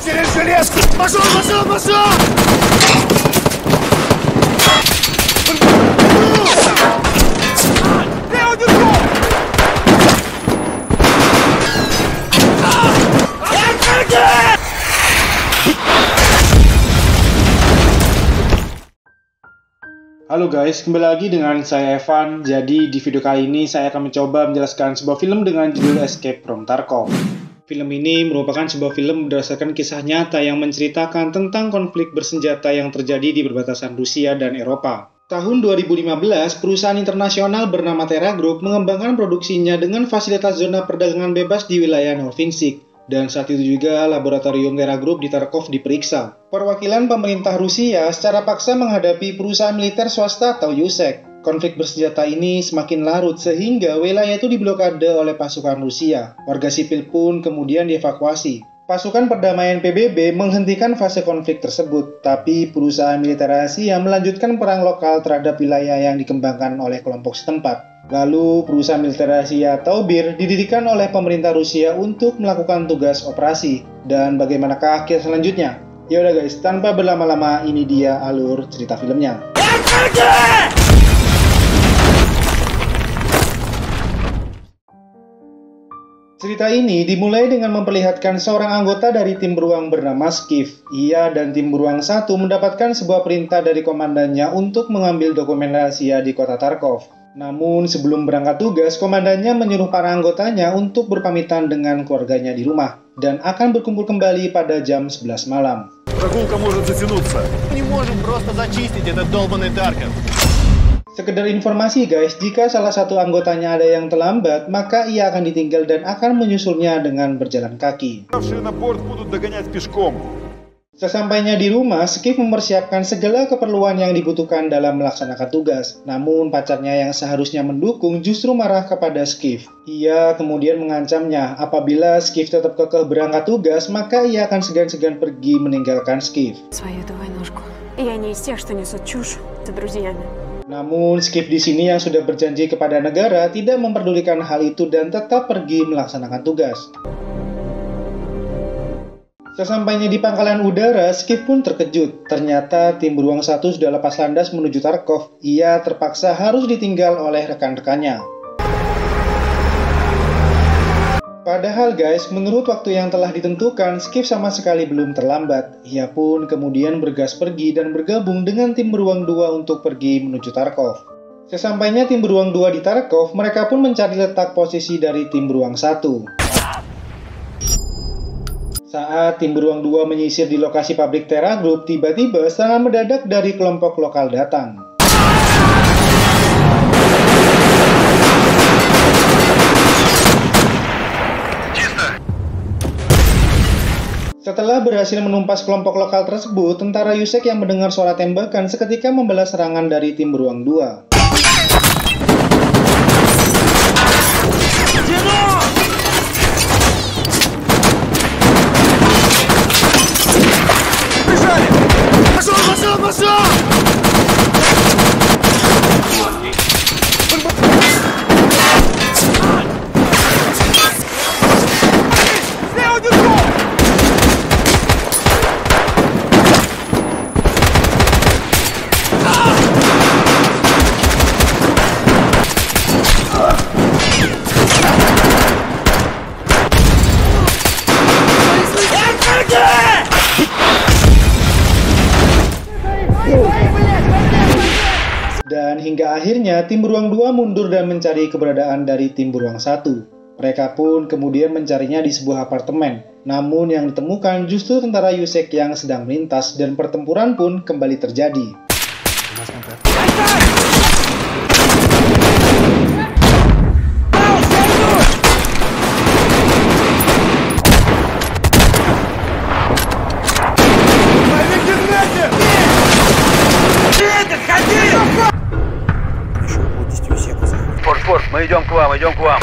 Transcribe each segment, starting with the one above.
через железку! Пошел, пошел, пошел! Halo guys, kembali lagi dengan saya Evan. Jadi di video kali ini saya akan mencoba menjelaskan sebuah film dengan judul Escape from Tarkov. Film ini merupakan sebuah film berdasarkan kisah nyata yang menceritakan tentang konflik bersenjata yang terjadi di perbatasan Rusia dan Eropa. Tahun 2015, perusahaan internasional bernama Terra Group mengembangkan produksinya dengan fasilitas zona perdagangan bebas di wilayah Novinsk. Dan saat itu juga laboratorium Terra Group di Tarkov diperiksa. Perwakilan pemerintah Rusia secara paksa menghadapi perusahaan militer swasta atau USEK. Konflik bersenjata ini semakin larut sehingga wilayah itu diblokade oleh pasukan Rusia. Warga sipil pun kemudian dievakuasi. Pasukan perdamaian PBB menghentikan fase konflik tersebut, tapi perusahaan militer Asia melanjutkan perang lokal terhadap wilayah yang dikembangkan oleh kelompok setempat. Lalu, perusahaan militer Asia atau BIR didirikan oleh pemerintah Rusia untuk melakukan tugas operasi. Dan bagaimanakah kisah selanjutnya? Yaudah guys, tanpa berlama-lama, ini dia alur cerita filmnya. Cerita ini dimulai dengan memperlihatkan seorang anggota dari tim beruang bernama Skiff. Ia dan tim beruang 1 mendapatkan sebuah perintah dari komandannya untuk mengambil dokumen rahasia di kota Tarkov. Namun sebelum berangkat tugas, komandannya menyuruh para anggotanya untuk berpamitan dengan keluarganya di rumah dan akan berkumpul kembali pada jam 11 malam. Прогулка может затянуться. Не можем просто зачистить этот долбанный Тарков. Sekedar informasi guys, jika salah satu anggotanya ada yang terlambat, maka ia akan ditinggal dan akan menyusulnya dengan berjalan kaki. Вставшие на борт будут догонять пешком. Sesampainya di rumah, Skiff mempersiapkan segala keperluan yang dibutuhkan dalam melaksanakan tugas. Namun pacarnya yang seharusnya mendukung justru marah kepada Skiff. Ia kemudian mengancamnya apabila Skiff tetap kekeh berangkat tugas, maka ia akan segan-segan pergi meninggalkan Skiff. Namun Skiff di sini yang sudah berjanji kepada negara tidak memperdulikan hal itu dan tetap pergi melaksanakan tugas. Sesampainya di pangkalan udara, Skiff pun terkejut. Ternyata tim beruang 1 sudah lepas landas menuju Tarkov. Ia terpaksa harus ditinggal oleh rekan-rekannya. Padahal guys, menurut waktu yang telah ditentukan, Skiff sama sekali belum terlambat. Ia pun kemudian bergas pergi dan bergabung dengan tim beruang 2 untuk pergi menuju Tarkov. Sesampainya tim beruang 2 di Tarkov, mereka pun mencari letak posisi dari tim beruang 1. Saat tim beruang 2 menyisir di lokasi pabrik Terra Group, tiba-tiba serangan mendadak dari kelompok lokal datang. Setelah berhasil menumpas kelompok lokal tersebut, tentara USEK yang mendengar suara tembakan seketika membalas serangan dari tim beruang 2. Dan hingga akhirnya tim beruang 2 mundur dan mencari keberadaan dari tim beruang 1. Mereka pun kemudian mencarinya di sebuah apartemen. Namun yang ditemukan justru tentara USEK yang sedang melintas dan pertempuran pun kembali terjadi. Форт, мы идем к вам, идем к вам.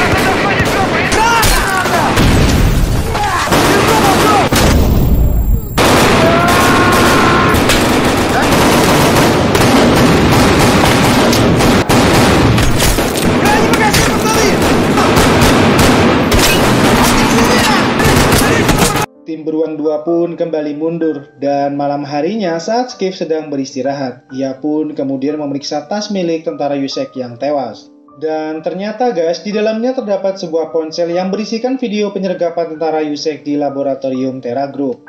tim beruang 2 pun kembali mundur, dan malam harinya saat Skiff sedang beristirahat, ia pun kemudian memeriksa tas milik tentara Yusek yang tewas. Dan ternyata guys, di dalamnya terdapat sebuah ponsel yang berisikan video penyergapan tentara Yusek di laboratorium Terra Group.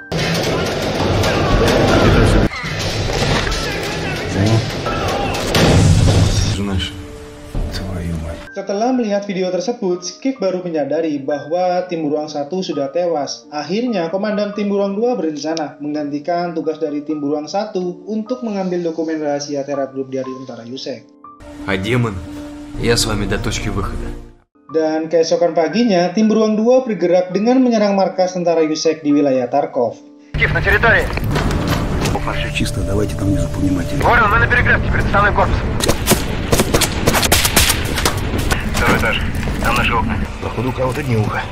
Setelah melihat video tersebut, Skiff baru menyadari bahwa tim beruang 1 sudah tewas. Akhirnya, komandan tim beruang 2 berencana menggantikan tugas dari tim beruang 1 untuk mengambil dokumen rahasia Terra Group dari tentara Yusek. А демон, я с вами до точки выхода. Dan keesokan paginya, tim beruang 2 bergerak dengan menyerang markas tentara Yusek di wilayah Tarkov. Киев на территории. Чисто, давайте там внизу повнимательнее. Ворон, мы на перекрестке перед основным корпусом. Второй этаж. Там наши окна. Походу, у кого-то днюха.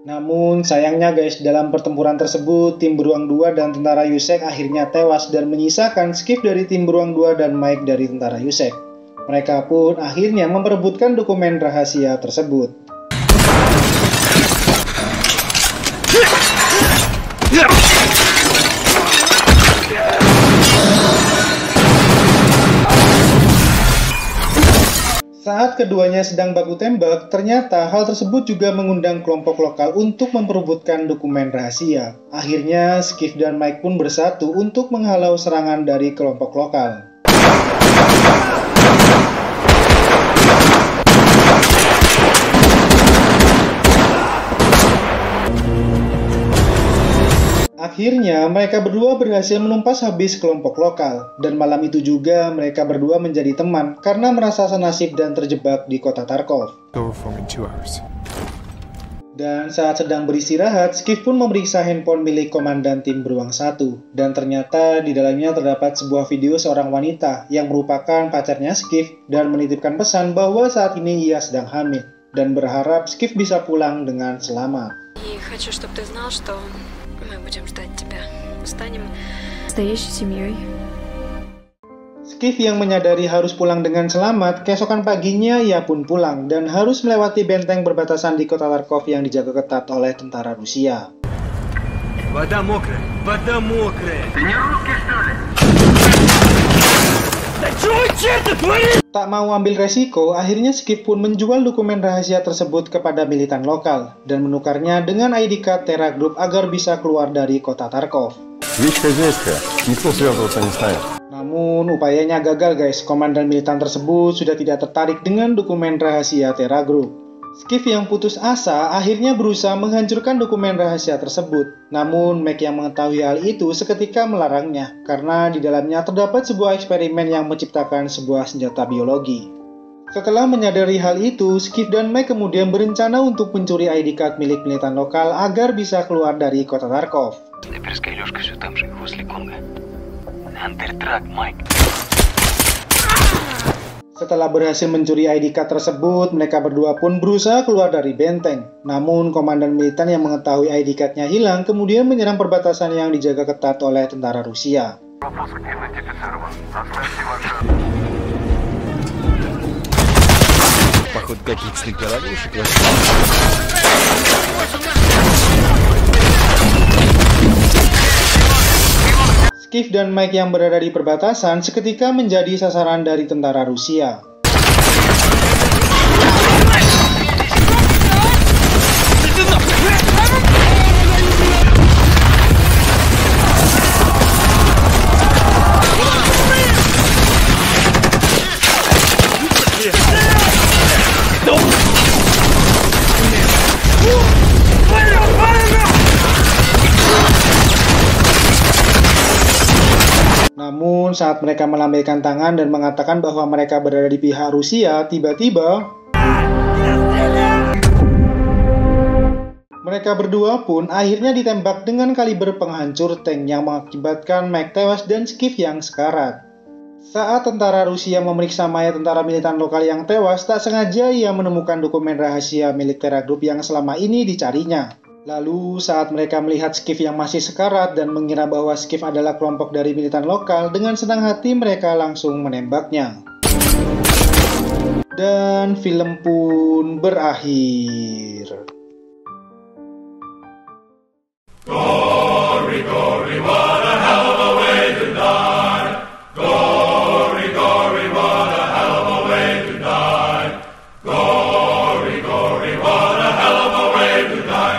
Namun sayangnya guys, dalam pertempuran tersebut, tim beruang 2 dan tentara Yusek akhirnya tewas dan menyisakan Skiff dari tim beruang 2 dan Mike dari tentara Yusek. Mereka pun akhirnya memperebutkan dokumen rahasia tersebut. Saat keduanya sedang baku tembak, ternyata hal tersebut juga mengundang kelompok lokal untuk memperebutkan dokumen rahasia. Akhirnya, Skiff dan Mike pun bersatu untuk menghalau serangan dari kelompok lokal. Akhirnya, mereka berdua berhasil menumpas habis kelompok lokal, dan malam itu juga mereka berdua menjadi teman karena merasa senasib dan terjebak di kota Tarkov. Dan saat sedang beristirahat, Skiff pun memeriksa handphone milik komandan tim beruang 1, dan ternyata di dalamnya terdapat sebuah video seorang wanita yang merupakan pacarnya Skiff dan menitipkan pesan bahwa saat ini ia sedang hamil, dan berharap Skiff bisa pulang dengan selamat. Мы будем ждать тебя. Станем настоящей семьей. Skiff yang menyadari harus pulang dengan selamat, keesokan paginya ia pun pulang dan harus melewati benteng perbatasan di kota Tarkov yang dijaga ketat oleh tentara Rusia. Вода мокрая, вода мокрая. Ты не русский, что ли? Tak mau ambil resiko, akhirnya Skiff pun menjual dokumen rahasia tersebut kepada militan lokal dan menukarnya dengan ID card Terra Group agar bisa keluar dari kota Tarkov. Namun upayanya gagal guys, komandan militan tersebut sudah tidak tertarik dengan dokumen rahasia Terra Group. Skiff yang putus asa akhirnya berusaha menghancurkan dokumen rahasia tersebut. Namun Mac yang mengetahui hal itu seketika melarangnya karena di dalamnya terdapat sebuah eksperimen yang menciptakan sebuah senjata biologi. Setelah menyadari hal itu, Skiff dan Mac kemudian berencana untuk mencuri ID card milik militan lokal agar bisa keluar dari kota Tarkov. Setelah berhasil mencuri ID card tersebut, mereka berdua pun berusaha keluar dari benteng. Namun, komandan militan yang mengetahui ID card-nya hilang kemudian menyerang perbatasan yang dijaga ketat oleh tentara Rusia. Skiff dan Mike yang berada di perbatasan seketika menjadi sasaran dari tentara Rusia. saat mereka melambaikan tangan dan mengatakan bahwa mereka berada di pihak Rusia, tiba-tiba mereka berdua pun akhirnya ditembak dengan kaliber penghancur tank yang mengakibatkan Mike tewas dan Skiff yang sekarat. Saat tentara Rusia memeriksa mayat tentara militan lokal yang tewas, tak sengaja ia menemukan dokumen rahasia milik Terra Group yang selama ini dicarinya. Lalu saat mereka melihat Skiff yang masih sekarat dan mengira bahwa Skiff adalah kelompok dari militan lokal, dengan senang hati mereka langsung menembaknya. Dan film pun berakhir. Glory, glory, what a hell of a way to die. Glory, glory, what a hell of a way to die. Glory, glory, what a hell of a way to die.